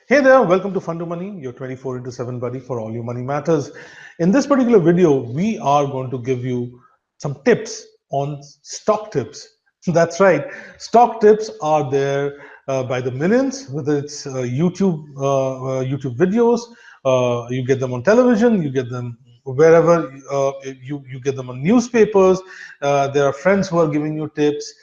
Hey there, welcome to Fun to Money, your 24 into 7 buddy for all your money matters. In this particular video, we are going to give you some tips on stock tips. That's right, stock tips are there by the millions, whether it's YouTube videos, you get them on television, you get them wherever you get them on newspapers. There are friends who are giving you tips.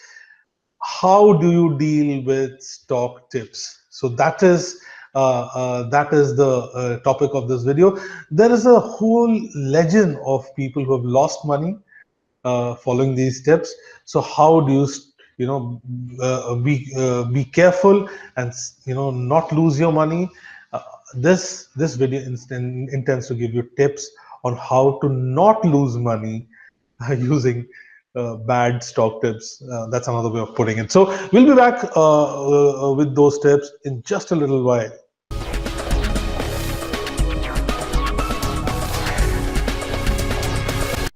How do you deal with stock tips? So that is the topic of this video. There is a whole legend of people who have lost money following these tips. So how do you be careful and not lose your money? uh, this video intends to give you tips on how to not lose money using bad stock tips. That's another way of putting it. So we'll be back with those tips in just a little while.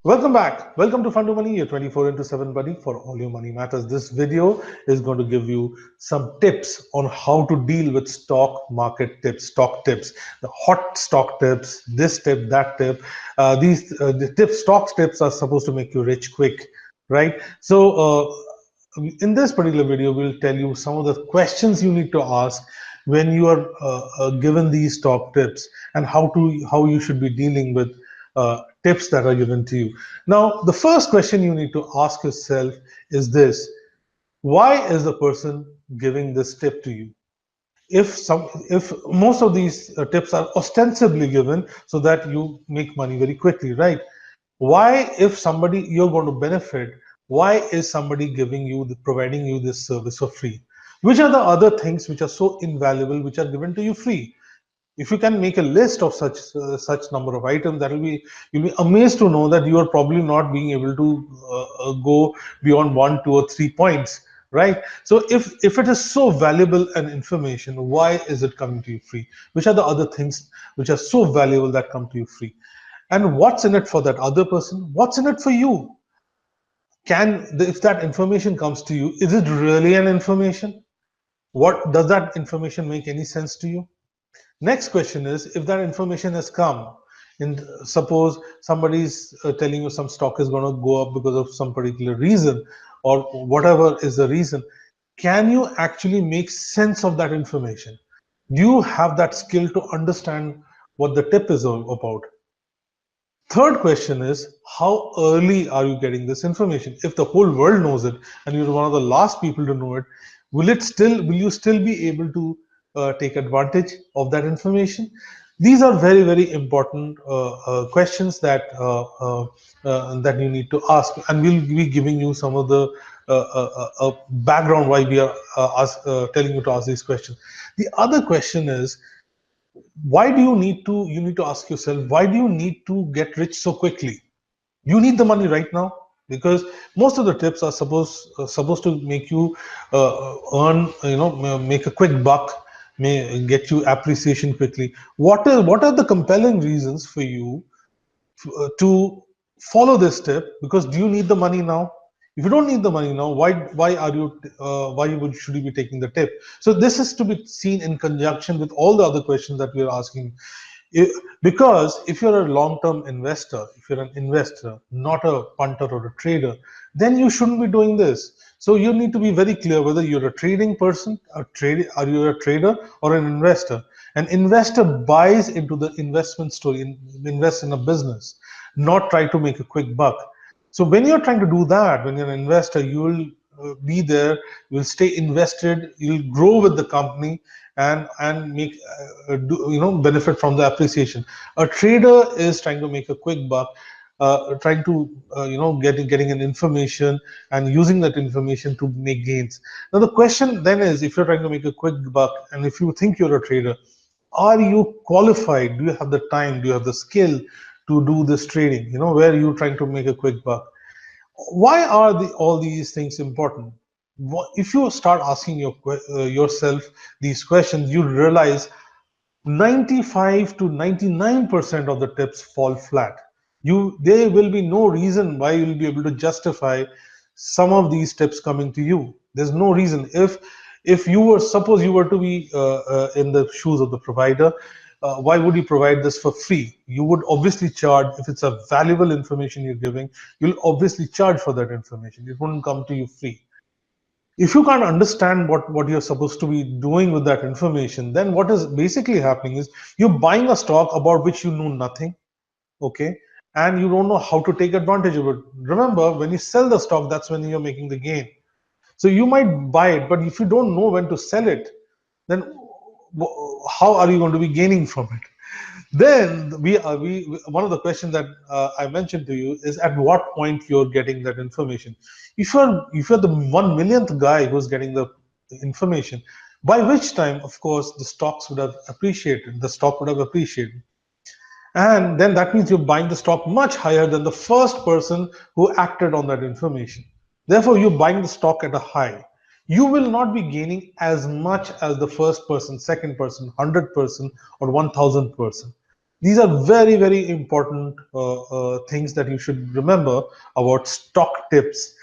Welcome back. Welcome to Fun to Money, your 24 into 7 buddy for all your money matters. This video is going to give you some tips on how to deal with stock market tips, stock tips, the hot stock tips, this tip, that tip. Stock tips are supposed to make you rich quick, right? In this particular video, we'll tell you some of the questions you need to ask when you are given these stock tips, and how you should be dealing with tips that are given to you. Now, the first question you need to ask yourself is this: why is the person giving this tip to you? If most of these tips are ostensibly given so that you make money very quickly, right? Why, if somebody you're going to benefit, why is somebody providing you this service for free? Which are the other things which are so invaluable which are given to you free? If you can make a list of such number of items, you'll be amazed to know that you are probably not being able to go beyond 1, 2, or 3 points, right? So if it is so valuable an information, why is it coming to you free? Which are the other things which are so valuable that come to you free? And what's in it for that other person? What's in it for you? If that information comes to you, is it really an information? What does that information make any sense to you? Next question is, if that information has come, and suppose somebody's telling you some stock is going to go up because of some particular reason, or whatever is the reason, can you actually make sense of that information? Do you have that skill to understand what the tip is all about? Third question is, how early are you getting this information? If the whole world knows it and you're one of the last people to know it, will you still be able to take advantage of that information? These are very, very important questions that you need to ask, and we'll be giving you some of the background why we are telling you to ask these questions. The other question is, why do you need to ask yourself, why do you need to get rich so quickly? You need the money right now, because most of the tips are supposed to make you earn, make a quick buck, may get you appreciation quickly. What are the compelling reasons for you to follow this tip? Because do you need the money now? If you don't need the money now, should you be taking the tip? So this is to be seen in conjunction with all the other questions that we are asking. Because if you're a long-term investor, if you're an investor, not a punter or a trader, then you shouldn't be doing this. So you need to be very clear whether you're a trading person, are you a trader or an investor? An investor buys into the investment story, invests in a business, not try to make a quick buck. So when you're trying to do that, when you're an investor, you will be there, you'll stay invested, you'll grow with the company, and make benefit from the appreciation. A trader is trying to make a quick buck, trying to getting an information and using that information to make gains. Now the question then is, if you're trying to make a quick buck and if you think you're a trader, are you qualified? Do you have the time? Do you have the skill to do this trading? Where you're trying to make a quick buck. Why are all these things important? If you start asking yourself these questions, you realize 95 to 99% of the tips fall flat. There will be no reason why you'll be able to justify some of these tips coming to you. There's no reason. If you were, suppose you were to be in the shoes of the provider, why would you provide this for free? You would obviously charge. If it's a valuable information you're giving, you'll obviously charge for that information. It wouldn't come to you free. If you can't understand what you're supposed to be doing with that information, then what is basically happening is you're buying a stock about which you know nothing, okay, and you don't know how to take advantage of it. Remember, when you sell the stock, that's when you're making the gain. So you might buy it, but if you don't know when to sell it, then how are you going to be gaining from it? Then one of the questions that I mentioned to you is at what point you're getting that information. If you're the 1 millionth guy who's getting the information, by which time, of course, the stocks would have appreciated. The stock would have appreciated, and then that means you're buying the stock much higher than the first person who acted on that information. Therefore, you're buying the stock at a high. You will not be gaining as much as the first person, second person, 100%, or 1000%. These are very, very important things that you should remember about stock tips.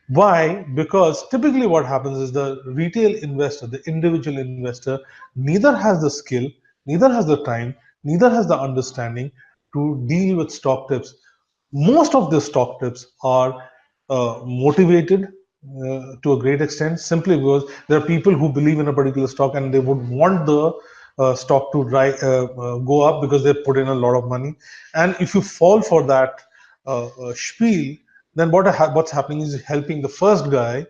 Why? Because typically what happens is the retail investor, the individual investor, neither has the skill, neither has the time, neither has the understanding to deal with stock tips. Most of the stock tips are motivated to a great extent simply because there are people who believe in a particular stock and they would want the stock to go up because they put in a lot of money. And if you fall for that spiel, then what's happening is helping the first guy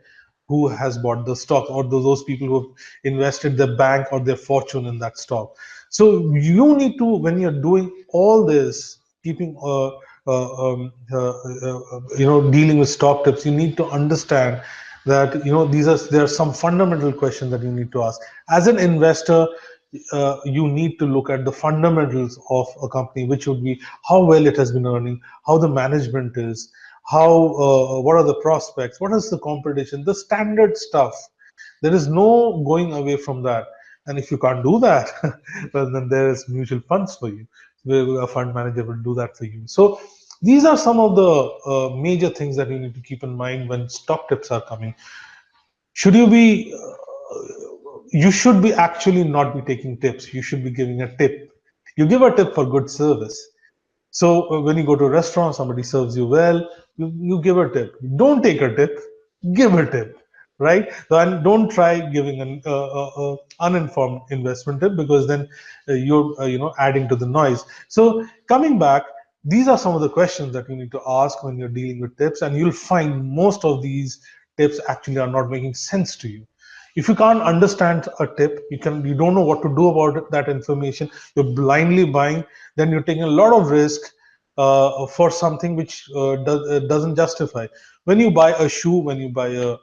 who has bought the stock, or those people who have invested their bank or their fortune in that stock. So you need to, when you're doing all this, keeping dealing with stock tips, you need to understand that there are some fundamental questions that you need to ask as an investor. You need to look at the fundamentals of a company, which would be how well it has been earning, how the management is, how what are the prospects, what is the competition, the standard stuff. There is no going away from that. And if you can't do that, well, then there is mutual funds for you, where a fund manager will do that for you. So these are some of the major things that you need to keep in mind when stock tips are coming. Should you be you should be actually not be taking tips. You should be giving a tip. You give a tip for good service. So when you go to a restaurant, somebody serves you well, you give a tip. Don't take a tip, give a tip, right? So, and don't try giving an uninformed investment tip, because then you're adding to the noise. So coming back, these are some of the questions that you need to ask when you're dealing with tips, and you'll find most of these tips actually are not making sense to you. If you can't understand a tip, you don't know what to do about that information, you're blindly buying, then you're taking a lot of risk for something which doesn't justify. When you buy a shoe, when you buy a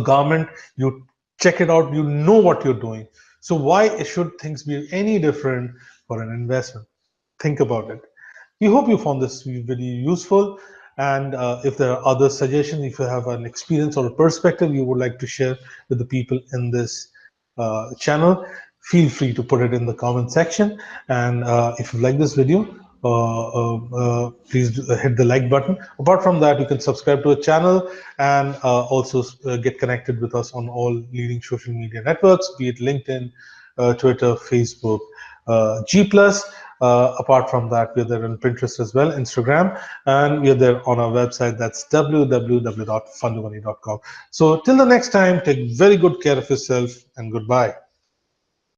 garment, you check it out, you know what you're doing. So why should things be any different for an investment? Think about it. We hope you found this video useful. And if there are other suggestions, if you have an experience or a perspective you would like to share with the people in this channel, feel free to put it in the comment section. And if you like this video, please hit the like button. Apart from that, you can subscribe to our channel and also get connected with us on all leading social media networks, be it LinkedIn, Twitter, Facebook, G+. Apart from that, we're there on Pinterest as well, Instagram, and we're there on our website. That's www.fundomoney.com. So till the next time, take very good care of yourself, and goodbye.